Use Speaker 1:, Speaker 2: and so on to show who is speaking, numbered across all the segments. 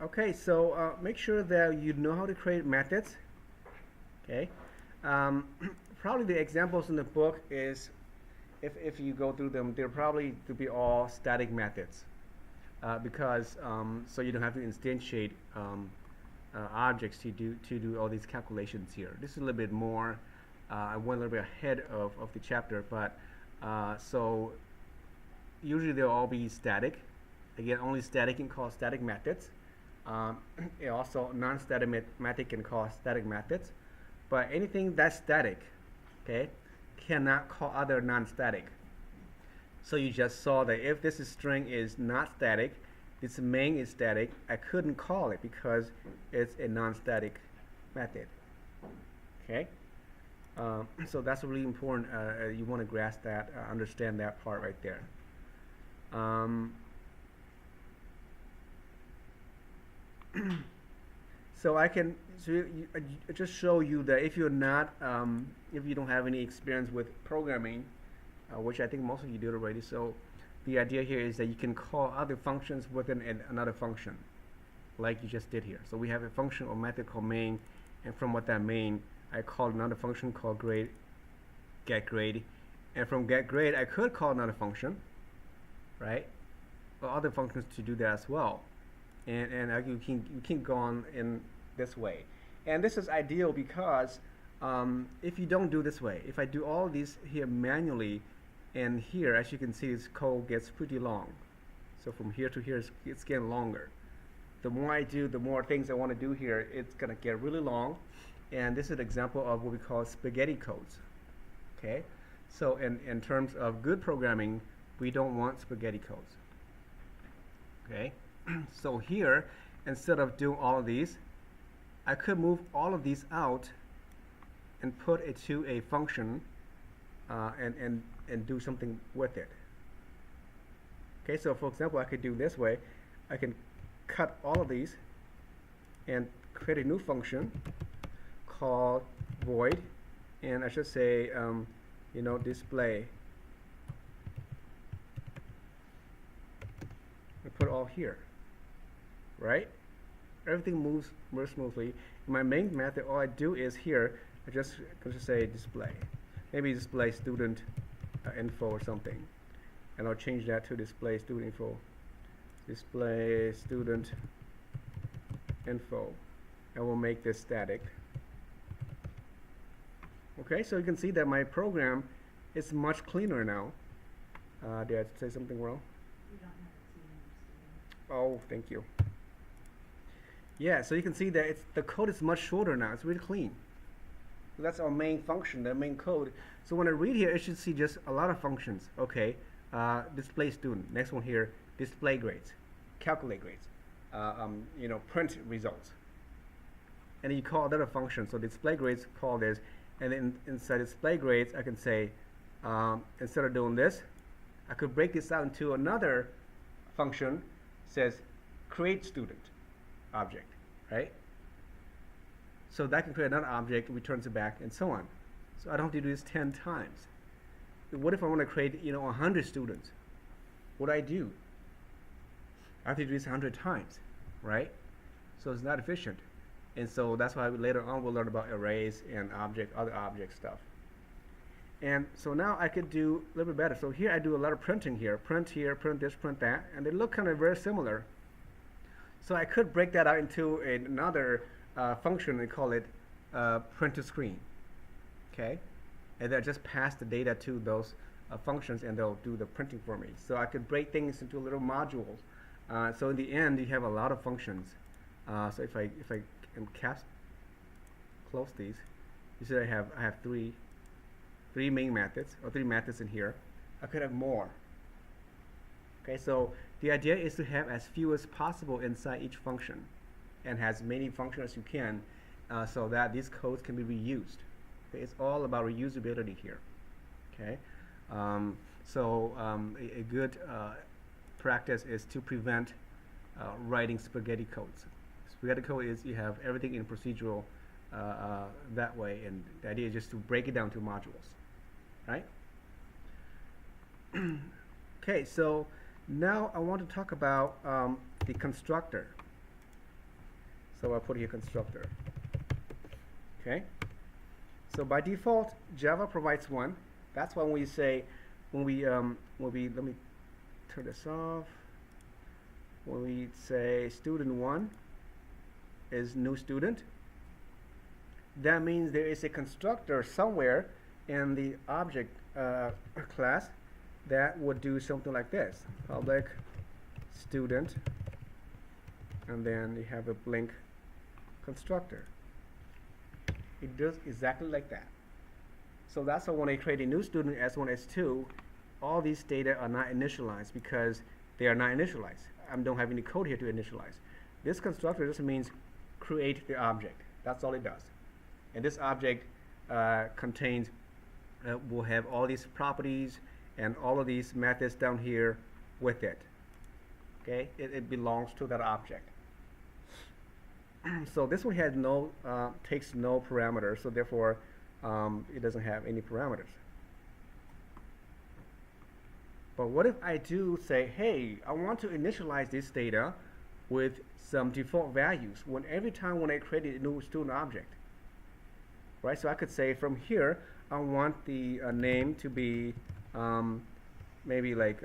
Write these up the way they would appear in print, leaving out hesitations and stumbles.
Speaker 1: Okay, so make sure that you know how to create methods. Okay, um, probably the examples in the book is if you go through them, they're probably to be all static methods because so you don't have to instantiate objects to do all these calculations here. This is a little bit more. I went a little bit ahead of the chapter, but so usually they'll all be static. Again, only static can call static methods. Um, also, non-static method can call static methods, but anything that's static, okay, cannot call other non-static. So you just saw that if this string is not static, this main is static, I couldn't call it because it's a non-static method. Okay, so that's really important. You want to grasp that, understand that part right there. Um, so I can just show you that if you're not, if you don't have any experience with programming, which I think most of you do already, so the idea here is that you can call other functions within another function, like you just did here. So we have a function or method called main, and from what that main, I called another function called grade, get grade, and from get grade, I could call another function, right? Or other functions to do that as well. And you can go on in this way. And this is ideal because if you don't do this way, if I do all these here manually, and here, as you can see, this code gets pretty long. So from here to here, it's getting longer. The more I do, the more things I want to do here, it's going to get really long. And this is an example of what we call spaghetti codes. Okay? So in terms of good programming, we don't want spaghetti codes. Okay? So here, instead of doing all of these, I could move all of these out and put it to a function and do something with it. Okay, so for example, I could do this way. I can cut all of these and create a new function called void, and I should say, display. And put it all here, right? Everything moves more smoothly. In my main method, all I do is here, I just say display. Maybe display student info or something. And I'll change that to display student info. Display student info. And we'll make this static. Okay, so you can see that my program is much cleaner now. Did I say something wrong?
Speaker 2: You don't have a team.
Speaker 1: Oh, thank you. Yeah, so you can see that the code is much shorter now. It's really clean. So that's our main function, the main code. So when I read here, it should see just a lot of functions. Okay, display student. Next one here, display grades, calculate grades, print results. And then you call that a function. So display grades, call this, and then inside display grades, I can say instead of doing this, I could break this out into another function. Says create student object, right? So that can create another object, returns it back, and so on. So I don't have to do this 10 times. What if I want to create, 100 students? What do I do? I have to do this 100 times, right? So it's not efficient. And so that's why later on we'll learn about arrays and other object stuff. And so now I could do a little bit better. So here I do a lot of printing here. Print here, print this, print that. And they look kind of very similar. So I could break that out into another function and call it print to screen. Okay? And then just pass the data to those functions and they'll do the printing for me. So I could break things into little modules. So in the end, you have a lot of functions. So if I close these, you see I have three main methods, or three methods in here. I could have more. Okay, so the idea is to have as few as possible inside each function and as many functions as you can so that these codes can be reused. Okay, it's all about reusability here. Okay, a good practice is to prevent writing spaghetti codes. Spaghetti code is you have everything in procedural that way, and the idea is just to break it down to modules. Right? Okay, so now I want to talk about the constructor. So I'll put here constructor. Okay. So by default, Java provides one. That's why when we say, let me turn this off. When we say student one is new student, that means there is a constructor somewhere in the object class that would do something like this: public student, and then you have a blank constructor. It does exactly like that. So that's why when I create a new student, S1, S2, all these data are not initialized because they are not initialized. I don't have any code here to initialize. This constructor just means create the object. That's all it does. And this object contains, will have all these properties and all of these methods down here with it. Okay, it belongs to that object. So this one has no, takes no parameters, so therefore it doesn't have any parameters. But what if I do say, hey, I want to initialize this data with some default values every time when I create a new student object, right? So I could say from here, I want the name to be maybe like,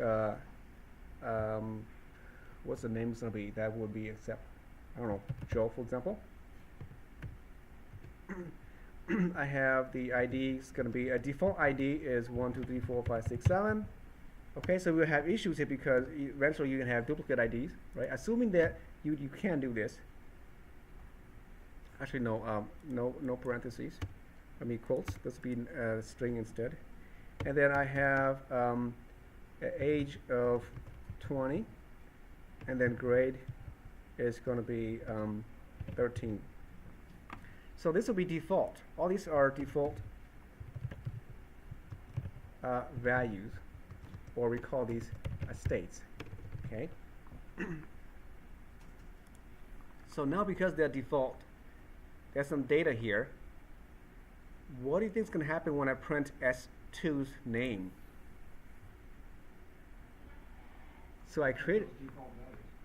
Speaker 1: what's the name going to be? That would be except, I don't know, Joe, for example. I have the ID is going to be, a default ID is 1, 2, 3, 4, 5, 6, 7. Okay, so we'll have issues here because eventually you can have duplicate IDs, right? Assuming that you can do this. Actually, no, no parentheses. I mean quotes. This would be a string instead. And then I have an age of 20, and then grade is going to be 13. So this will be default. All these are default values, or we call these states. Okay. So now because they're default, there's some data here. What do you think is going to happen when I print S2's name? So I create,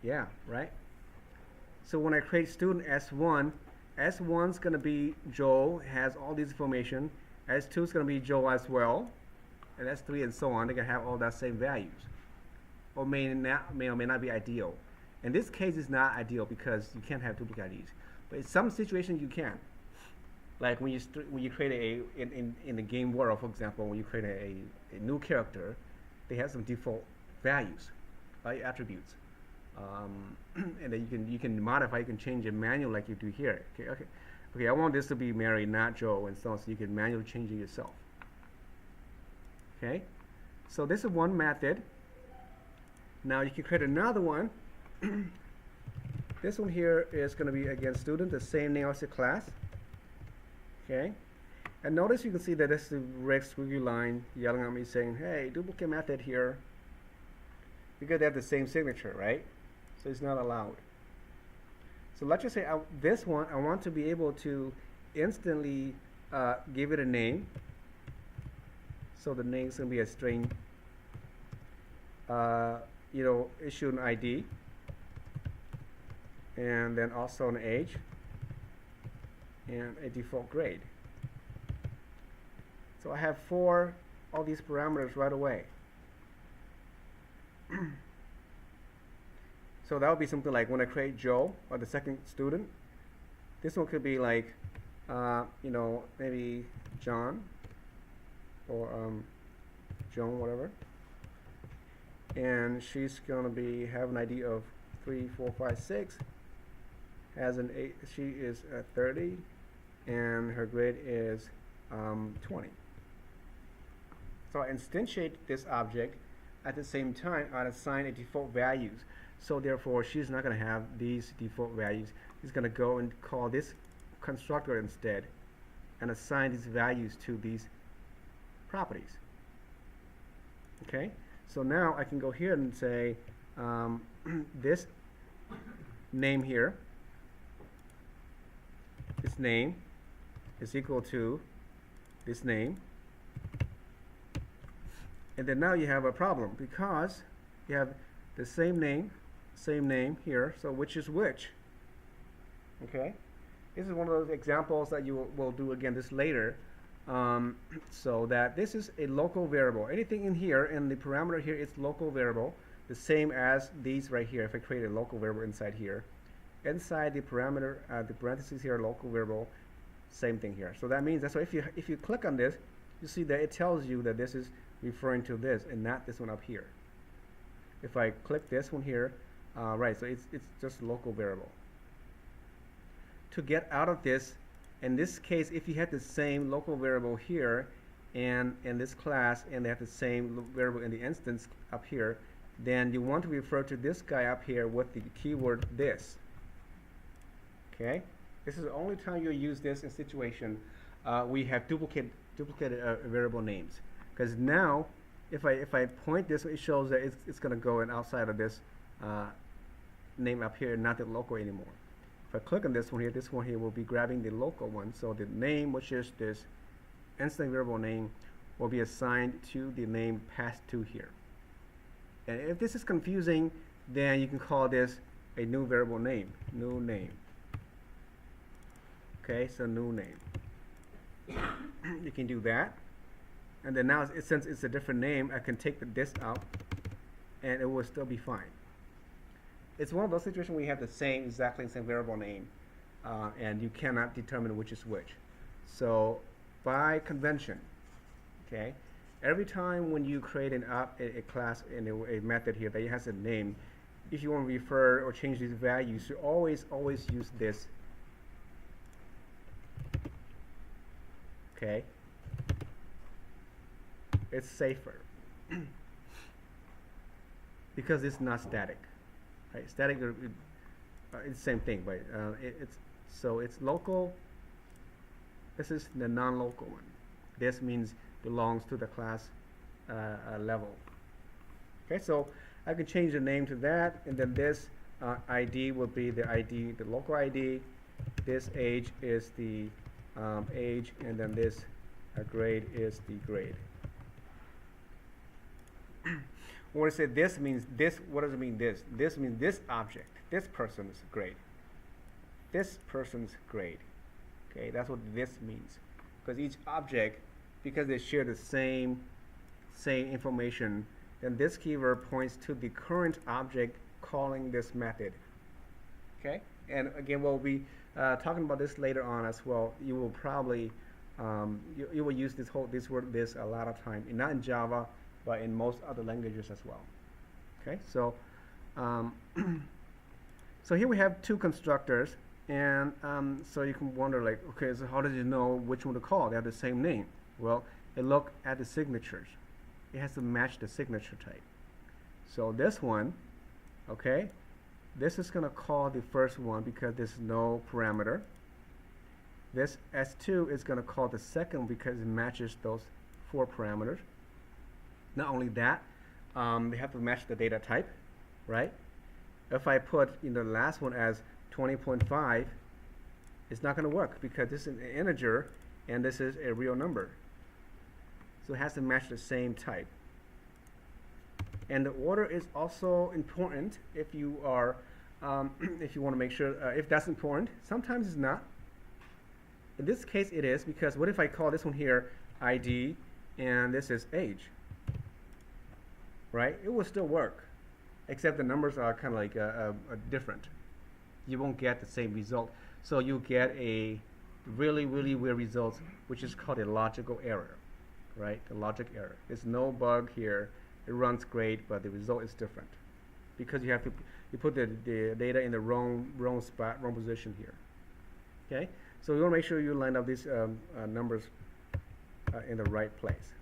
Speaker 1: yeah, right? So when I create student S1, S1's going to be Joel, has all this information. S2 is going to be Joel as well. And S3 and so on, they're going to have all that same values. Or may or may not be ideal. In this case, it's not ideal because you can't have duplicate IDs. But in some situations, you can. Like when you create in the game world, for example, when you create a new character, they have some default values, right, attributes. And then you can modify, you can change it manually like you do here. Okay, I want this to be Mary, not Joe, and so on, so you can manually change it yourself. Okay, so this is one method. Now you can create another one. This one here is going to be, again, student, the same name as the class. Okay, and notice you can see that this is the red squiggly line yelling at me saying, hey, duplicate method here, because they have the same signature, right? So it's not allowed. So let's just say this one, I want to be able to instantly give it a name. So the name is going to be a string, issue an ID, and then also an age, and a default grade. So I have all these parameters right away. So that would be something like when I create Joe, or the second student, this one could be like, maybe John, or Joan, whatever. And she's going to have an ID of 3, 4, 5, 6. Has an 8. She is 30, and her grade is 20. So I instantiate this object. At the same time, I assign a default values. So therefore, she's not going to have these default values. She's going to go and call this constructor instead, and assign these values to these properties. Okay, so now I can go here and say this name here, this name is equal to this name, and then now you have a problem because you have the same name here. So which is which? Okay, this is one of those examples that you will do again this later. So that this is a local variable. Anything in here, and the parameter here is local variable, the same as these right here. If I create a local variable inside here, inside the parameter, the parentheses here, local variable, same thing here. So that means that's why if you click on this, you see that it tells you that this is referring to this and not this one up here. If I click this one here, right, so it's just local variable. To get out of this, in this case, if you had the same local variable here and in this class, and they have the same variable in the instance up here, then you want to refer to this guy up here with the keyword this. Okay, this is the only time you use this in situation we have duplicated variable names. Because now, if I point this, it shows that it's going to go in outside of this name up here, not the local anymore. If I click on this one here will be grabbing the local one. So the name, which is this instant variable name, will be assigned to the name passed to here. And if this is confusing, then you can call this a new variable name, new name. Okay, so new name. You can do that. And then now, since it's a different name, I can take this out, and it will still be fine. It's one of those situations where you have exactly the same variable name, and you cannot determine which is which. So by convention, okay, every time when you create a class in a method here that has a name, if you want to refer or change these values, you always use this. Okay, it's safer because it's not static. Right? Static, it's the same thing, but it's local. This is the non-local one. This means belongs to the class level. Okay, so I can change the name to that, and then this ID will be the ID, the local ID. This age is the age, and then this grade is the grade. When I say this means this, what does it mean this? This means this object, this person's grade. This person's grade. Okay, that's what this means. Because each object, because they share the same information, then this keyword points to the current object calling this method. Okay, and again, we'll be talking about this later on as well. You will probably you will use this word this a lot of time, not in Java, but in most other languages as well. Okay, so so here we have two constructors, and so you can wonder, like, okay, so how does it know which one to call? They have the same name. Well, it look at the signatures. It has to match the signature type. So this one, okay, this is going to call the first one because there's no parameter. This S2 is going to call the second because it matches those 4 parameters. Not only that, they have to match the data type, right? If I put the last one as 20.5, it's not going to work because this is an integer and this is a real number. So it has to match the same type. And the order is also important if you are, if you want to make sure if that's important. Sometimes it's not. In this case, it is, because what if I call this one here ID and this is age? Right? It will still work, except the numbers are kind of like different. You won't get the same result. So you get a really weird result, which is called a logical error. Right? The logic error. There's no bug here. It runs great, but the result is different because you put the data in the wrong spot, wrong position here. Okay? So you want to make sure you line up these numbers in the right place.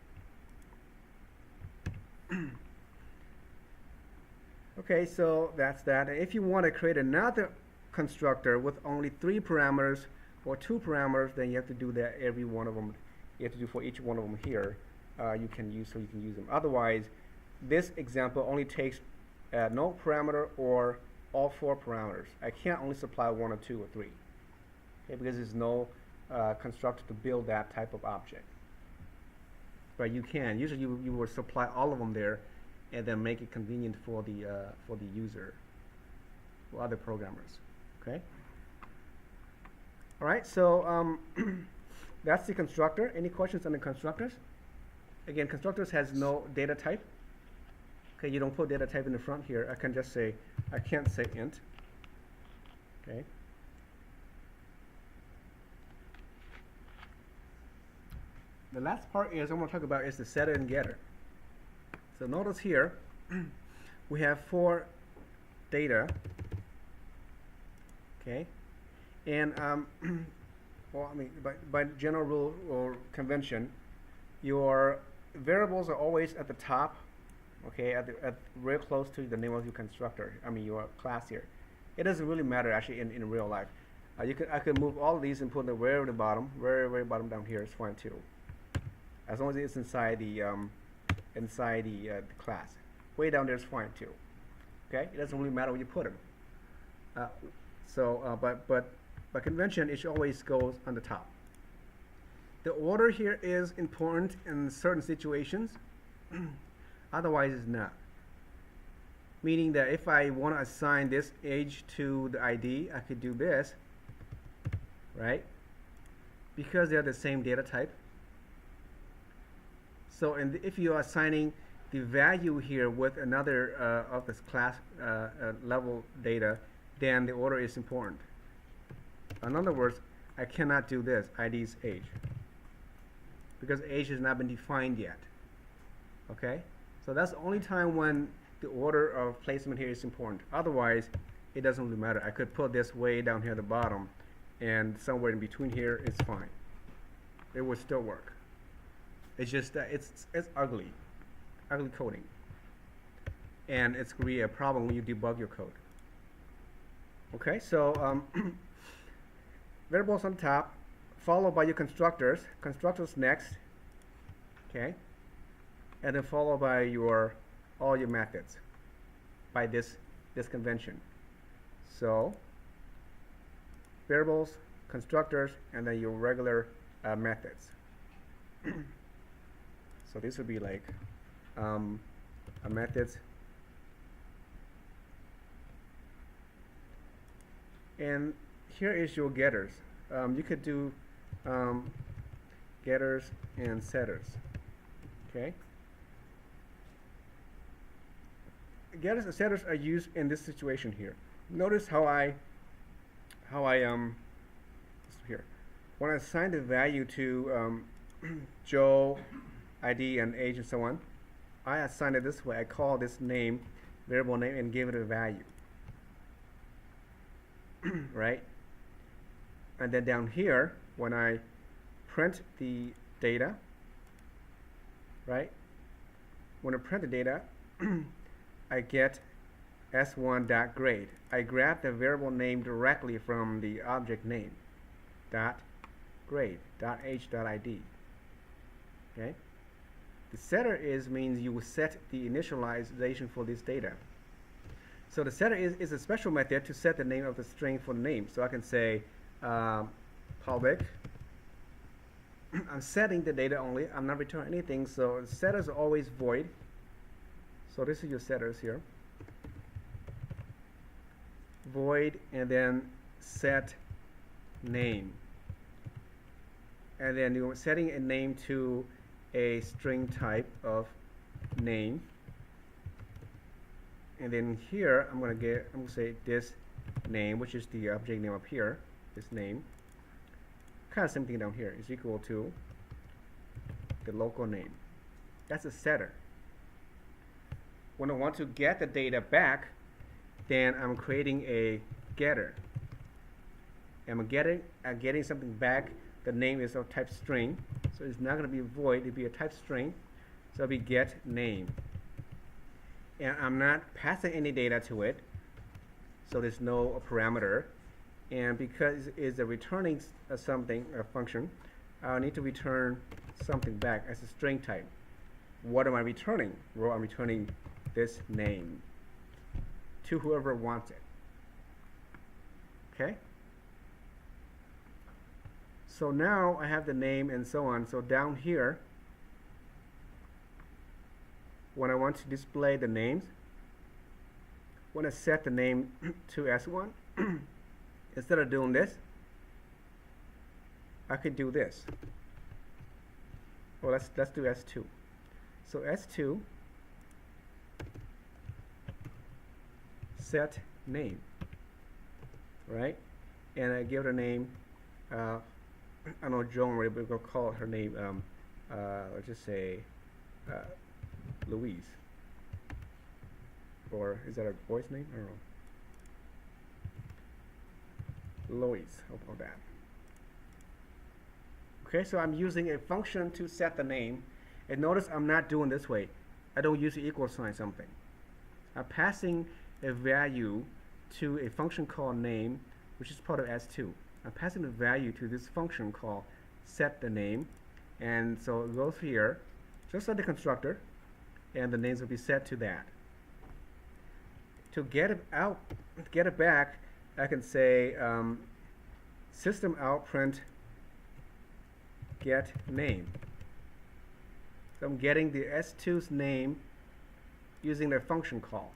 Speaker 1: Okay, so that's that. And if you want to create another constructor with only 3 parameters or 2 parameters, then you have to do that every one of them. You have to do for each one of them here. You can use them. Otherwise, this example only takes no parameter or all 4 parameters. I can't only supply 1 or 2 or 3, okay, because there's no constructor to build that type of object. But you can. Usually, you will supply all of them there, and then make it convenient for the user, for other programmers. Okay. All right, so that's the constructor. Any questions on the constructors? Again, constructors has no data type. Okay, you don't put data type in the front here. I can just say, I can't say int. Okay. The last part is I'm going to talk about is the setter and getter. So notice here, we have 4 data. Okay, and well, I mean, by general rule or convention, your variables are always at the top. Okay, at real close to the name of your constructor. I mean your class here. It doesn't really matter actually in real life. I could move all of these and put them way at the bottom, very bottom down here is fine too. As long as it's inside the class. Way down there is fine too. Okay, it doesn't really matter where you put them. But by convention, it should always goes on the top. The order here is important in certain situations. Otherwise, it's not. Meaning that if I want to assign this age to the ID, I could do this, right? Because they're the same data type. So if you are assigning the value here with another of this class level data, then the order is important. In other words, I cannot do this, ID's age, because age has not been defined yet. Okay? So that's the only time when the order of placement here is important. Otherwise, it doesn't really matter. I could put this way down here at the bottom, and somewhere in between here is fine. It would still work. It's just that it's ugly coding. And it's really a problem when you debug your code. Okay, so variables on top, followed by your constructors. Constructors next. Okay, and then followed by all your methods by this convention. So variables, constructors, and then your regular methods. So this would be like methods. And here is your getters. You could do getters and setters. Okay. Getters and setters are used in this situation here. Notice how I here. When I assign the value to Joe, ID, and age, and so on, I assign it this way. I call this name variable name and give it a value. Right? And then down here, when I print the data, right? When I print the data, I get s1.grade. I grab the variable name directly from the object name, .grade, .age.id. Okay? The setter means you will set the initialization for this data. So the setter is a special method to set the name of the string for the name. So I can say public. I'm setting the data only. I'm not returning anything. So setters are always void. So this is your setters here. Void and then set name. And then you're setting a name to a string type of name. And then here I'm going to say this name, which is the object name up here, this name. Kind of same thing down here is equal to the local name. That's a setter. When I want to get the data back, then I'm creating a getter. I'm getting something back. The name is of type string, so it's not going to be void. It'll be a type string, so it'll be get name. And I'm not passing any data to it, so there's no parameter. And because it's a returning a function, I need to return something back as a string type. What am I returning? Well, I'm returning this name to whoever wants it. Okay? So now I have the name and so on. So down here, when I want to display the names, when I set the name to S1, instead of doing this, I could do this. Well, let's do S2. So S2 set name, right? And I give it a name. I know Joan, we're going to call her name. Let's just say Louise. Or is that a boy's name? I don't know. Louise. How about that? Okay, so I'm using a function to set the name. And notice I'm not doing this way. I don't use the equal sign something. I'm passing a value to a function called name, which is part of S2. I'm passing a value to this function called set the name. And so it goes here, just like the constructor, and the names will be set to that. To get it out, get it back, I can say system out print get name. So I'm getting the S2's name using the function call.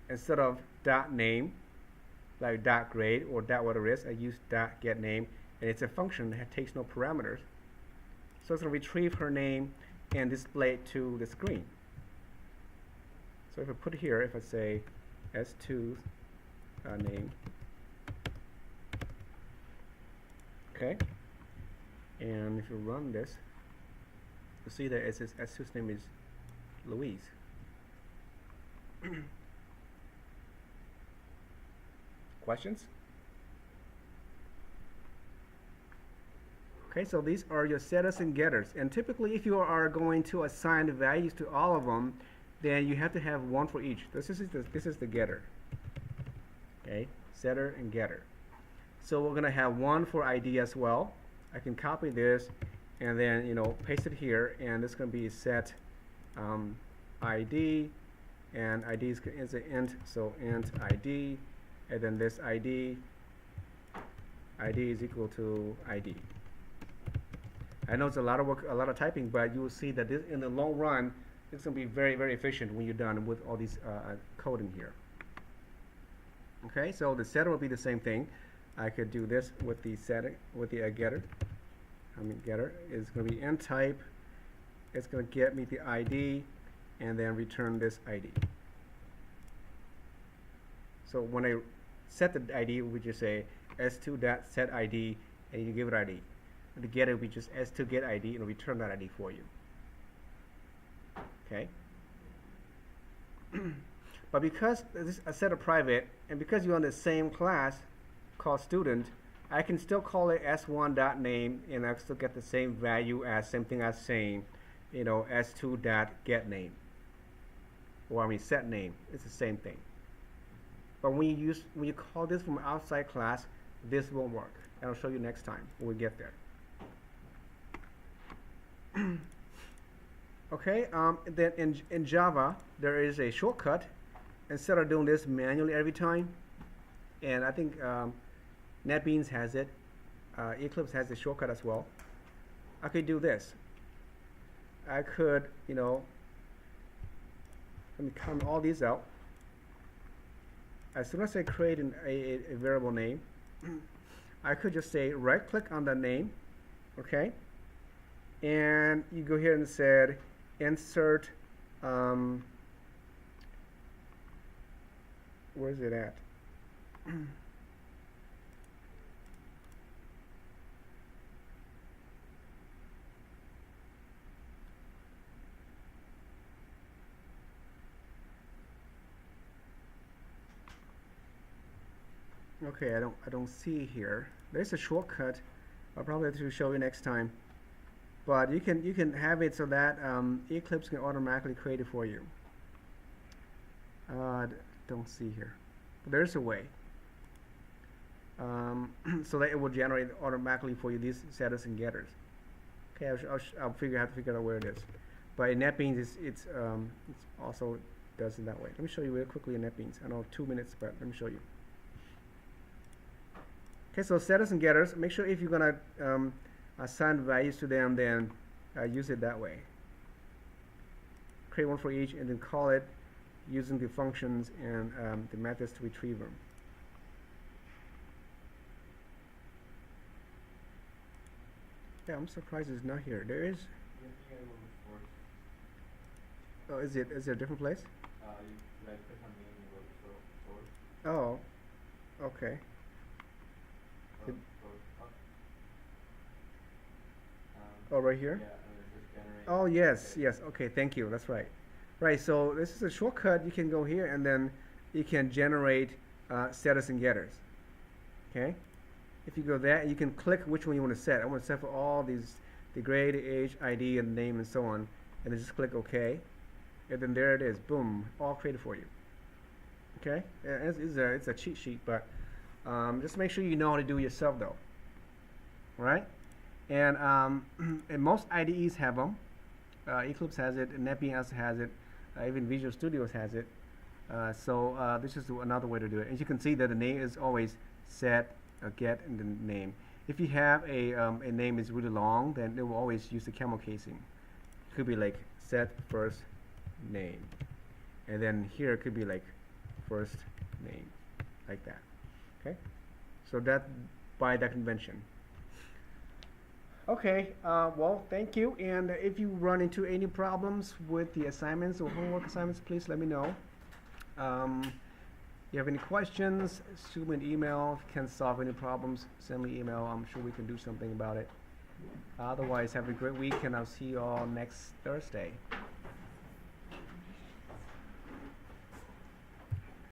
Speaker 1: Instead of dot name, like dot grade or dot whatever it is, I use dot get name, and it's a function that takes no parameters. So it's going to retrieve her name and display it to the screen. So if I put here, if I say S2 name, okay, and if you run this, you see that it says S2's name is Louise. Questions? Okay, so these are your setters and getters, and typically if you are going to assign the values to all of them, then you have to have one for each. This is the getter. Okay, setter and getter. So we're gonna have one for ID as well. I can copy this and then paste it here, and this is gonna be set ID, and ID is an int, so int ID, and then this ID is equal to ID. I know it's a lot of work, a lot of typing, but you will see that this, in the long run, it's going to be very, very efficient when you're done with all these code in here. Okay, so the setter will be the same thing. I could do this with the setting, with the getter. Getter is going to be int type. It's going to get me the ID, and then return this ID. So when I set the ID, we just say s2.setID, and you give it ID. And the getter will be just s2 getID, and it'll return that ID for you. Okay. But because this is a set of private, and because you're on the same class called student, I can still call it s1.name, and I still get the same value as same thing as saying, s2.getName, or set name. It's the same thing. But when you call this from outside class, this won't work. And I'll show you next time when we get there. Okay, then in Java, there is a shortcut. Instead of doing this manually every time, and I think NetBeans has it, Eclipse has the shortcut as well. I could do this. I could, let me comment all these out. As soon as I create a variable name, I could just say right-click on the name, okay? And you go here and said insert, where's it at? Okay, I don't see here. There's a shortcut. I'll probably have to show you next time. But you can have it so that Eclipse can automatically create it for you. Don't see here. But there's a way. So that it will generate automatically for you these setters and getters. Okay, I'll have to figure out where it is. But in NetBeans, it's also does it that way. Let me show you real quickly in NetBeans. I know 2 minutes, but let me show you. Okay, so setters and getters, make sure if you're going to assign values to them, then use it that way. Create one for each and then call it using the functions and the methods to retrieve them. Yeah, I'm surprised it's not here. There is.
Speaker 3: You gotta go to source.
Speaker 1: Oh, is it a different place?
Speaker 3: You like click on name and go to source.
Speaker 1: Oh, okay.
Speaker 3: Or source up.
Speaker 1: Oh, right here?
Speaker 3: Yeah, and it says generate.
Speaker 1: Oh, yes, yes. Okay, thank you. That's right. Right, so this is a shortcut. You can go here and then you can generate setters and getters. Okay? If you go there, you can click which one you want to set. I want to set for all these, the grade, age, ID, and name, and so on. And then just click OK. And then there it is. Boom. All created for you. Okay? It's a cheat sheet, but just make sure you know how to do it yourself, though. All right? And most IDEs have them. Eclipse has it, NetBeans also has it, even Visual Studios has it. So this is another way to do it. As you can see that the name is always set, get, and then name. If you have a name is really long, then it will always use the camel casing. It could be like set first name. And then here it could be like first name, like that. Okay? So that by that convention. Okay, well, thank you. And if you run into any problems with the assignments or homework assignments, please let me know. If you have any questions, shoot me an email. If you can't solve any problems, send me an email. I'm sure we can do something about it. Otherwise, have a great week, and I'll see you all next Thursday.